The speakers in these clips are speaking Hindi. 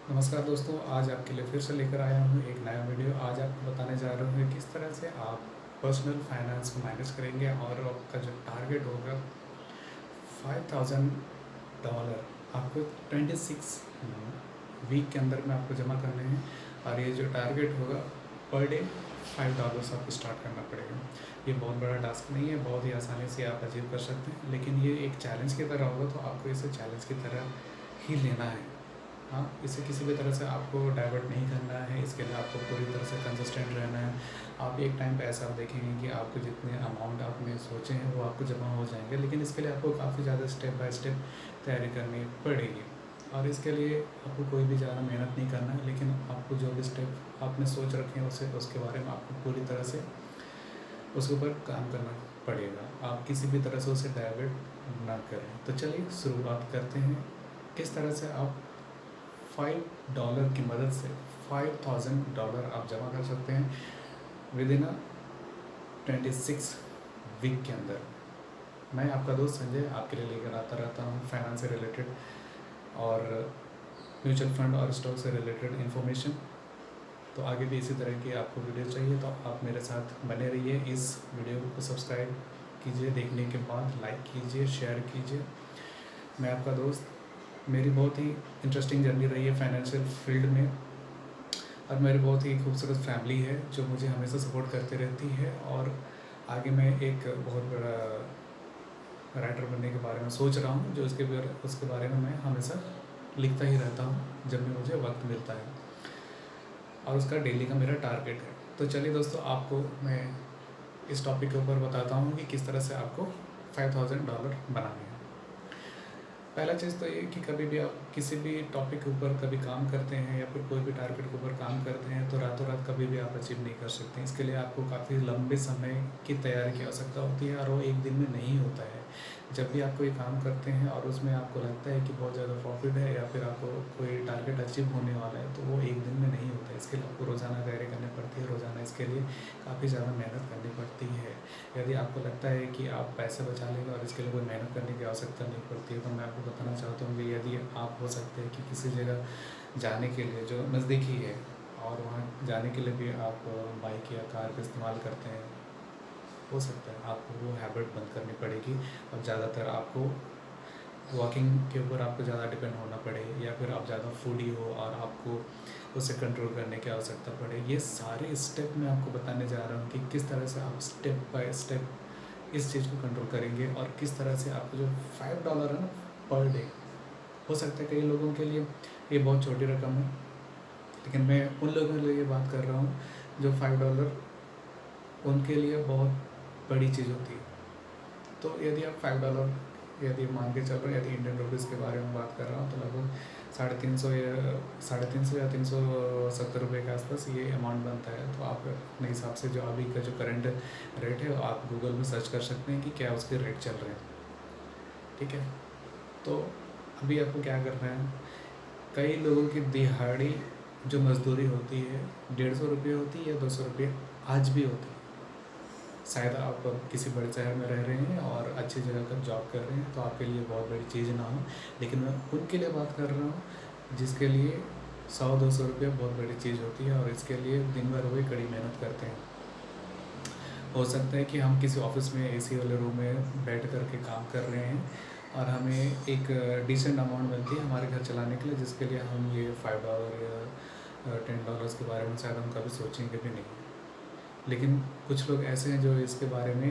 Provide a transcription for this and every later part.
नमस्कार दोस्तों, आज आपके लिए फिर से लेकर आया हूँ एक नया वीडियो। आज आपको बताने जा रहा हूँ किस तरह से आप पर्सनल फाइनेंस को मैनेज करेंगे और आपका जो टारगेट होगा $5,000 आपको 26 वीक के अंदर में आपको जमा करने हैं। और ये जो टारगेट होगा पर डे $5 आपको स्टार्ट करना पड़ेगा। ये बहुत बड़ा टास्क नहीं है, बहुत ही आसानी से आप अचीव कर सकते हैं, लेकिन ये एक चैलेंज की तरह होगा, तो आपको इसे चैलेंज की तरह ही लेना है। हाँ, इसे किसी भी तरह से आपको डाइवर्ट नहीं करना है। इसके लिए आपको पूरी तरह से कंसिस्टेंट रहना है। आप एक टाइम पे ऐसा देखेंगे कि आपको जितने अमाउंट आपने सोचे हैं वो आपको जमा हो जाएंगे, लेकिन इसके लिए आपको काफ़ी ज़्यादा स्टेप बाय स्टेप तैयारी करनी पड़ेगी। और इसके लिए आपको कोई भी ज़्यादा मेहनत नहीं करना है, लेकिन आपको जो भी स्टेप आपने सोच रखे हैं उसके बारे में आपको पूरी तरह से उसके ऊपर काम करना पड़ेगा। आप किसी भी तरह से उसे डाइवर्ट ना करें। तो चलिए शुरुआत करते हैं। किस तरह से आप $5 की मदद से $5,000 आप जमा कर सकते हैं विद इन 26 वीक के अंदर। मैं आपका दोस्त संजय आपके लिए लेकर आता रहता हूँ फाइनेंस से रिलेटेड और म्यूचुअल फंड और स्टॉक से रिलेटेड इन्फॉर्मेशन। तो आगे भी इसी तरह की आपको वीडियो चाहिए तो आप मेरे साथ बने रहिए। इस वीडियो को सब्सक्राइब कीजिए, देखने के बाद लाइक कीजिए, शेयर कीजिए। मैं आपका दोस्त, मेरी बहुत ही इंटरेस्टिंग जर्नी रही है फाइनेंशियल फील्ड में, और मेरी बहुत ही खूबसूरत फैमिली है जो मुझे हमेशा सपोर्ट करती रहती है। और आगे मैं एक बहुत बड़ा राइटर बनने के बारे में सोच रहा हूँ, जो उसके बारे में मैं हमेशा लिखता ही रहता हूँ जब भी मुझे वक्त मिलता है, और उसका डेली का मेरा टारगेट है। तो चलिए दोस्तों, आपको मैं इस टॉपिक के ऊपर बताता हूँ कि किस तरह से आपको $5,000 बनाने हैं। पहला चीज़ तो ये कि कभी भी आप किसी भी टॉपिक के ऊपर कभी काम करते हैं या फिर कोई भी टारगेट के ऊपर काम करते हैं तो रातों रात कभी भी आप अचीव नहीं कर सकते। इसके लिए आपको काफ़ी लंबे समय की तैयारी की आवश्यकता होती है, और वो एक दिन में नहीं होता है। जब भी आप कोई काम करते हैं और उसमें आपको लगता है कि बहुत ज़्यादा प्रॉफिट है या फिर आपको कोई टारगेट अचीव होने वाला है, तो वो एक दिन में नहीं होता है। इसके लिए आपको रोज़ाना तैयारी करनी पड़ती है, रोज़ाना इसके लिए काफ़ी ज़्यादा मेहनत करनी पड़ती है। यदि आपको लगता है कि आप पैसे बचा लेंगे और इसके लिए कोई मेहनत करने की आवश्यकता नहीं पड़ती है, तो मैं आपको बताना चाहता हूँ कि यदि आप हो सकते हैं कि किसी जगह जाने के लिए जो नज़दीकी है और वहाँ जाने के लिए भी आप बाइक या कार का इस्तेमाल करते हैं, हो सकता है आपको वो हैबिट बंद करनी पड़ेगी और ज़्यादातर आपको वॉकिंग के ऊपर आपको ज़्यादा डिपेंड होना पड़े, या फिर आप ज़्यादा फूडी हो और आपको उसे कंट्रोल करने की आवश्यकता पड़े। ये सारे स्टेप मैं आपको बताने जा रहा हूँ कि किस तरह से आप स्टेप बाय स्टेप इस चीज़ को कंट्रोल करेंगे, और किस तरह से आपको जो $5 है ना पर डे, हो सकता है कई लोगों के लिए ये बहुत छोटी रकम है, लेकिन मैं उन लोगों के लिए बात कर रहा हूँ जो $5 उनके लिए बहुत बड़ी चीज़ होती है। तो यदि आप $5 यदि मान के चल रहे हैं, यदि इंडियन रुपीज़ के बारे में बात कर रहा हूँ, तो लगभग 350 या 370 रुपये के आसपास ये अमाउंट बनता है। तो आप अपने हिसाब से जो अभी का जो करंट रेट है आप गूगल में सर्च कर सकते हैं कि क्या उसके रेट चल रहे हैं। ठीक है, तो अभी आपको क्या करना है, कई लोगों की दिहाड़ी जो मजदूरी होती है 150 रुपये होती है या 200 रुपये आज भी होती है। शायद आप किसी बड़े शहर में रह रहे हैं और अच्छी जगह पर जॉब कर रहे हैं, तो आपके लिए बहुत बड़ी चीज़ ना हो, लेकिन मैं उनके लिए बात कर रहा हूँ जिसके लिए 100-200 रुपये बहुत बड़ी चीज़ होती है, और इसके लिए दिन भर वही कड़ी मेहनत करते हैं। हो सकता है कि हम किसी ऑफिस में एसी वाले रूम में बैठ कर के काम कर रहे हैं और हमें एक डिसेंट अमाउंट मिलती है हमारे घर चलाने के लिए, जिसके लिए हम ये $5 या $10 के बारे में शायद हम कभी सोचेंगे भी नहीं। लेकिन कुछ लोग ऐसे हैं जो इसके बारे में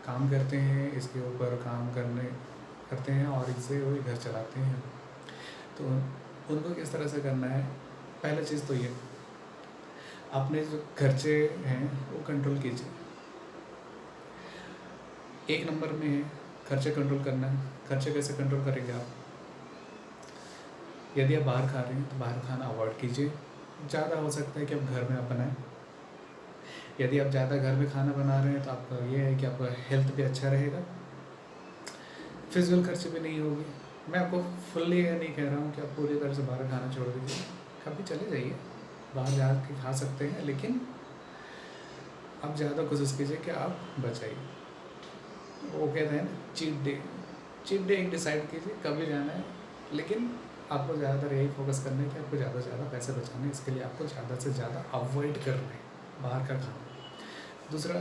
काम करते हैं, इसके ऊपर काम करते हैं और इससे वो घर चलाते हैं। तो उनको किस तरह से करना है, पहला चीज़ तो ये, अपने जो खर्चे हैं वो कंट्रोल कीजिए। एक नंबर में है खर्चे कंट्रोल करना है। खर्चे कैसे कंट्रोल करेंगे आप, यदि आप बाहर खा रहे हैं तो बाहर खाना अवॉइड कीजिए। ज़्यादा हो सकता है कि आप घर में आप बनाएं। यदि आप ज़्यादा घर में खाना बना रहे हैं तो आपका ये है कि आपका हेल्थ भी अच्छा रहेगा, फिजिकल खर्चे भी नहीं होगी। मैं आपको फुल्ली ये नहीं कह रहा हूँ कि आप पूरी तरह से बाहर खाना छोड़ दीजिए, कभी चले जाइए बाहर जा के खा सकते हैं, लेकिन आप ज़्यादा कोशिश कीजिए कि आप बचाइए। वो कहते हैं ना चीट डे, चीट डे एक डिसाइड कीजिए कभी जाना है, लेकिन आपको ज़्यादातर यही फोकस करना है कि आपको ज़्यादा से ज़्यादा पैसे बचाने हैं। इसके लिए आपको ज़्यादा से ज़्यादा अवॉइड करना है बाहर का खाना। दूसरा,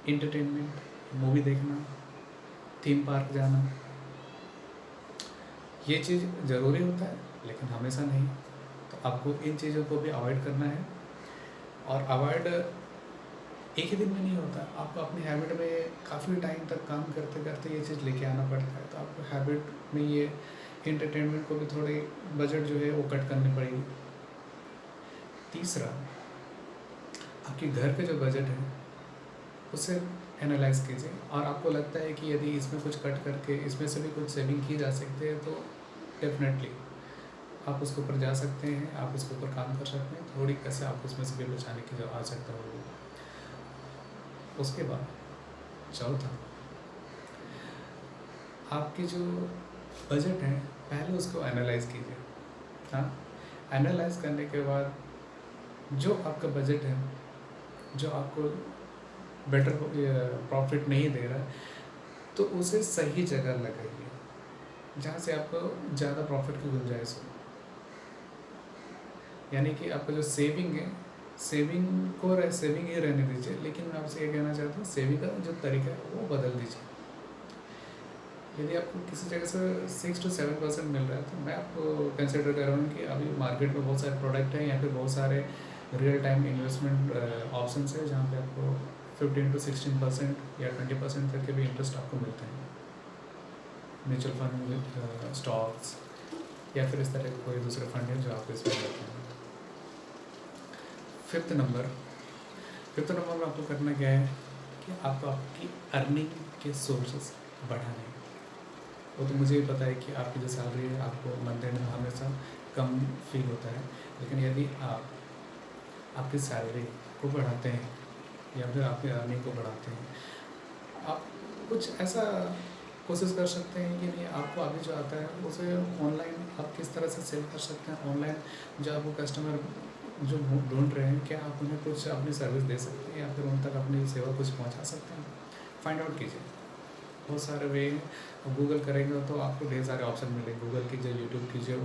इंटरटेनमेंट, मूवी देखना, थीम पार्क जाना, ये चीज़ ज़रूरी होता है लेकिन हमेशा नहीं। तो आपको इन चीज़ों को भी अवॉइड करना है। और अवॉइड एक ही दिन में नहीं होता, आपको अपनी हैबिट में काफ़ी टाइम तक काम करते करते ये चीज़ लेके आना पड़ता है। तो आपको हैबिट में ये इंटरटेनमेंट को भी थोड़ी बजट जो है वो कट करनी पड़ेगी। तीसरा, आपके घर का जो बजट है उसे एनालाइज कीजिए, और आपको लगता है कि यदि इसमें कुछ कट करके इसमें से भी कुछ सेविंग की जा सकती है तो डेफिनेटली आप उसके ऊपर जा सकते हैं, आप उसके ऊपर काम कर सकते हैं। थोड़ी पैसे आप उसमें से भी बचाने की जो आवश्यकता होगी। उसके बाद चौथा, आपकी जो बजट है पहले उसको एनालाइज कीजिए। हाँ, एनालाइज करने के बाद जो आपका बजट है, जो आपको बेटर प्रॉफिट नहीं दे रहा, तो उसे सही जगह लगाइए जहाँ से आपको ज़्यादा प्रॉफिट की गुंजाइश हो। यानी कि आपका जो सेविंग है, सेविंग सेविंग ही रहने दीजिए, लेकिन मैं आपसे ये कहना चाहता हूँ सेविंग का जो तरीका है वो बदल दीजिए। यदि आपको किसी जगह से 6 to 7% मिल रहा है तो मैं आपको कंसिडर कर रहा हूँ कि अभी मार्केट में बहुत सारे प्रोडक्ट हैं या फिर बहुत सारे रियल टाइम इन्वेस्टमेंट ऑप्शंस है जहाँ पे आपको 15 to 16% या 20% तक के भी इंटरेस्ट आपको मिलते हैं। म्यूचुअल फंड, स्टॉक्स या फिर इस तरह के कोई दूसरे फंड है जो आपको इसमें मिलते हैं। फिफ्थ नंबर में आपको करना क्या है कि आपको आपकी अर्निंग के सोर्सेस बढ़ाने हैं। वो तो मुझे भी पता है कि आपकी जो सैलरी है आपको मंथ एंड में हमेशा कम फील होता है, लेकिन यदि आप आपकी सैलरी को बढ़ाते हैं या फिर आपकी अर्निंग को बढ़ाते हैं, आप कुछ ऐसा कोशिश कर सकते हैं कि नहीं, आपको अभी जो आता है उसे ऑनलाइन आप किस तरह से सेल कर सकते हैं। ऑनलाइन जो आपको कस्टमर जो ढूंढ रहे हैं, क्या आप उन्हें कुछ अपनी सर्विस दे सकते हैं या फिर उन तक अपनी सेवा कुछ पहुंचा सकते हैं। फाइंड आउट कीजिए, बहुत सारे वे हैं। गूगल करेंगे तो आपको ढेर सारे ऑप्शन मिलेंगे। गूगल कीजिए, यूट्यूब कीजिए,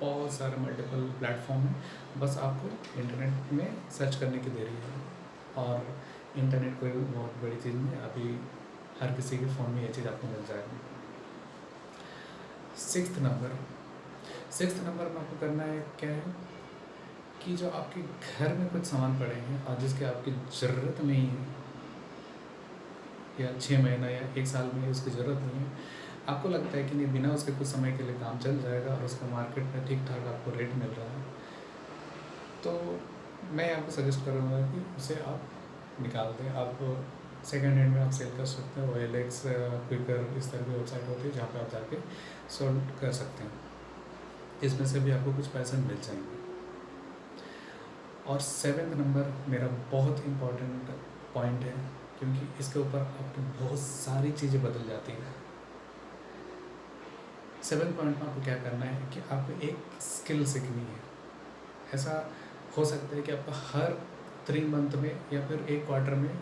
बहुत सारे मल्टीपल प्लेटफॉर्म हैं। बस आपको इंटरनेट में सर्च करने की देरी है। और इंटरनेट कोई बहुत बड़ी चीज़ नहीं, अभी हर किसी के फ़ोन में ये चीज़ आपको मिल जाएगी। सिक्स्थ नंबर में आपको करना है क्या है कि जो आपके घर में कुछ सामान पड़े हैं और जिसकी आपकी ज़रूरत नहीं है, या 6 महीना या 1 साल में उसकी ज़रूरत नहीं है, आपको लगता है कि नहीं बिना उसके कुछ समय के लिए काम चल जाएगा और उसका मार्केट में ठीक ठाक आपको रेट मिल रहा है, तो मैं आपको सजेस्ट करूँगा कि उसे आप निकाल दें। आप सेकेंड हैंड में आप सेल कर सकते हैं। OLX, क्विकर, इस तरह की वेबसाइट होती है जहाँ पे आप जाके सोल्ड कर सकते हैं। इसमें से भी आपको कुछ पैसे मिल जाएंगे। और 7th नंबर मेरा बहुत इम्पॉर्टेंट पॉइंट है, क्योंकि इसके ऊपर आपकी बहुत सारी चीज़ें बदल जाती हैं। 7th पॉइंट में आपको क्या करना है कि आपको एक स्किल सीखनी है। ऐसा हो सकता है कि आपको हर 3 मंथ में या फिर 1 क्वार्टर में,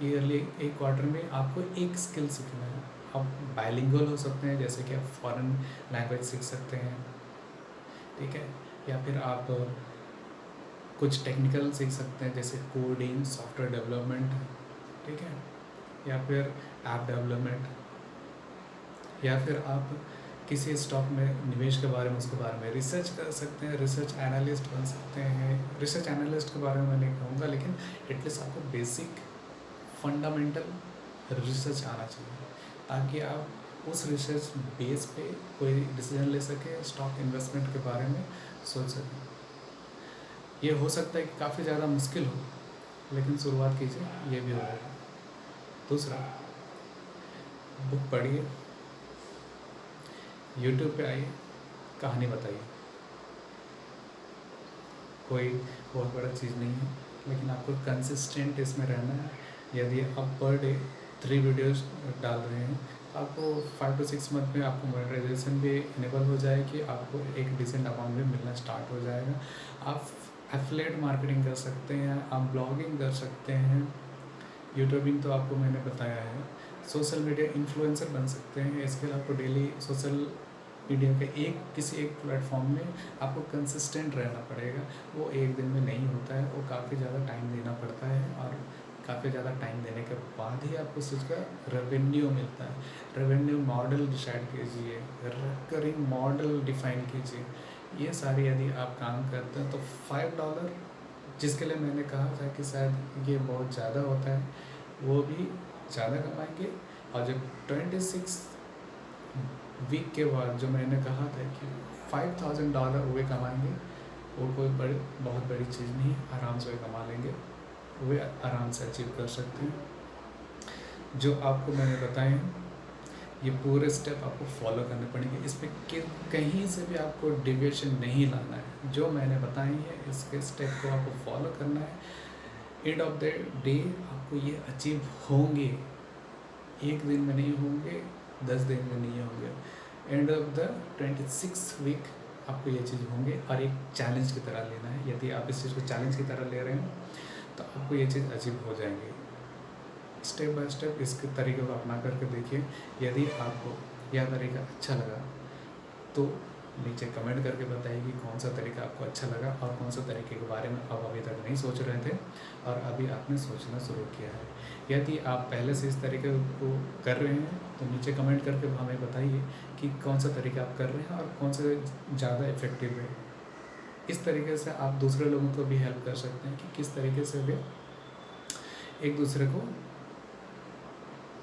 ईयरली 1 क्वार्टर में आपको एक स्किल सीखना है। आप बाइलिंगुअल हो सकते हैं, जैसे कि आप फॉरेन लैंग्वेज सीख सकते हैं, ठीक है, या फिर आप कुछ टेक्निकल सीख सकते हैं जैसे कोडिंग, सॉफ्टवेयर डेवलपमेंट, ठीक है, या फिर ऐप डेवलपमेंट, या फिर आप किसी स्टॉक में निवेश के बारे में उसके बारे में रिसर्च कर सकते हैं, रिसर्च एनालिस्ट बन सकते हैं। रिसर्च एनालिस्ट के बारे में मैं नहीं कहूँगा, लेकिन एटलीस्ट आपको बेसिक फंडामेंटल रिसर्च आना चाहिए, ताकि आप उस रिसर्च बेस पे कोई डिसीजन ले सकें, स्टॉक इन्वेस्टमेंट के बारे में सोच सकें। ये हो सकता है कि काफ़ी ज़्यादा मुश्किल हो, लेकिन शुरुआत कीजिए, ये भी हो जाएगा। दूसरा, बुक पढ़िए, यूट्यूब पे आइए, कहानी बताइए। कोई बहुत बड़ा चीज़ नहीं है, लेकिन आपको कंसिस्टेंट इसमें रहना है। यदि आप पर डे 3 वीडियोज़ डाल रहे हैं, आपको 5 to 6 मंथ में आपको मोनेटाइजेशन भी इनेबल हो जाए कि आपको एक डिसेंट अमाउंट भी मिलना स्टार्ट हो जाएगा। आप एफिलिएट मार्केटिंग कर सकते हैं, आप ब्लॉगिंग कर सकते हैं, यूट्यूबिंग तो आपको मैंने बताया है, सोशल मीडिया इन्फ्लुएंसर बन सकते हैं। इसके लिए आपको डेली सोशल इंडिया के किसी एक प्लेटफॉर्म में आपको कंसिस्टेंट रहना पड़ेगा। वो एक दिन में नहीं होता है, वो काफ़ी ज़्यादा टाइम देना पड़ता है और काफ़ी ज़्यादा टाइम देने के बाद ही आपको उस चीज़ का रेवेन्यू मिलता है। रेवेन्यू मॉडल डिसाइड कीजिए, रिकरिंग मॉडल डिफाइन कीजिए। ये सारी यदि आप काम करते हैं तो $5 जिसके लिए मैंने कहा था कि शायद ये बहुत ज़्यादा होता है, वो भी ज़्यादा कमाएंगे। और जब 26 वीक के बाद जो मैंने कहा था कि $5,000 वे कमाएंगे, वो कोई बहुत बड़ी चीज़ नहीं है, आराम से वे कमा लेंगे, वे आराम से अचीव कर सकते हैं। जो आपको मैंने बताए हैं ये पूरे स्टेप आपको फॉलो करने पड़ेंगे। इसमें कहीं से भी आपको डिविएशन नहीं लाना है। जो मैंने बताई है इसके स्टेप को आपको फॉलो करना है। एंड ऑफ द डे आपको ये अचीव होंगे, एक दिन में नहीं होंगे, 10 दिन में नहीं होंगे। एंड ऑफ द 26 वीक आपको ये चीज़ होंगे और एक चैलेंज की तरह लेना है। यदि आप इस चीज़ को चैलेंज की तरह ले रहे हैं तो आपको ये चीज़ अचीव हो जाएंगी। स्टेप बाय स्टेप इसके तरीके को अपना करके देखिए। यदि आपको यह तरीका अच्छा लगा तो नीचे कमेंट करके बताइए कि कौन सा तरीका आपको अच्छा लगा और कौन सा तरीके के बारे में आप अभी तक नहीं सोच रहे थे और अभी आपने सोचना शुरू किया है। यदि आप पहले से इस तरीके को कर रहे हैं तो नीचे कमेंट करके हमें बताइए कि कौन सा तरीका आप कर रहे हैं और कौन सा ज़्यादा इफ़ेक्टिव है। इस तरीके से आप दूसरे लोगों को भी हेल्प कर सकते हैं कि किस तरीके से वे एक दूसरे को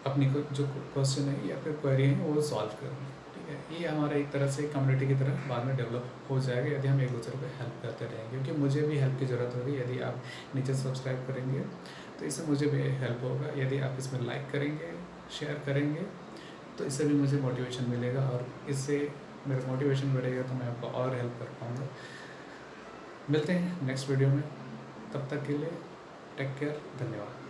अपनी जो क्वेश्चन है या फिर क्वेरी है वो सॉल्व करें। ठीक है, ये हमारा एक तरह से कम्युनिटी की तरह बाद में डेवलप हो जाएगा यदि हम एक दूसरे को हेल्प करते रहेंगे। क्योंकि मुझे भी हेल्प की ज़रूरत होगी। यदि आप नीचे सब्सक्राइब करेंगे तो इससे मुझे भी हेल्प होगा। यदि आप इसमें लाइक करेंगे, शेयर करेंगे तो इससे भी मुझे मोटिवेशन मिलेगा और इससे मेरा मोटिवेशन बढ़ेगा तो मैं आपको और हेल्प कर पाऊँगा। मिलते हैं नेक्स्ट वीडियो में, तब तक के लिए टेक केयर, धन्यवाद।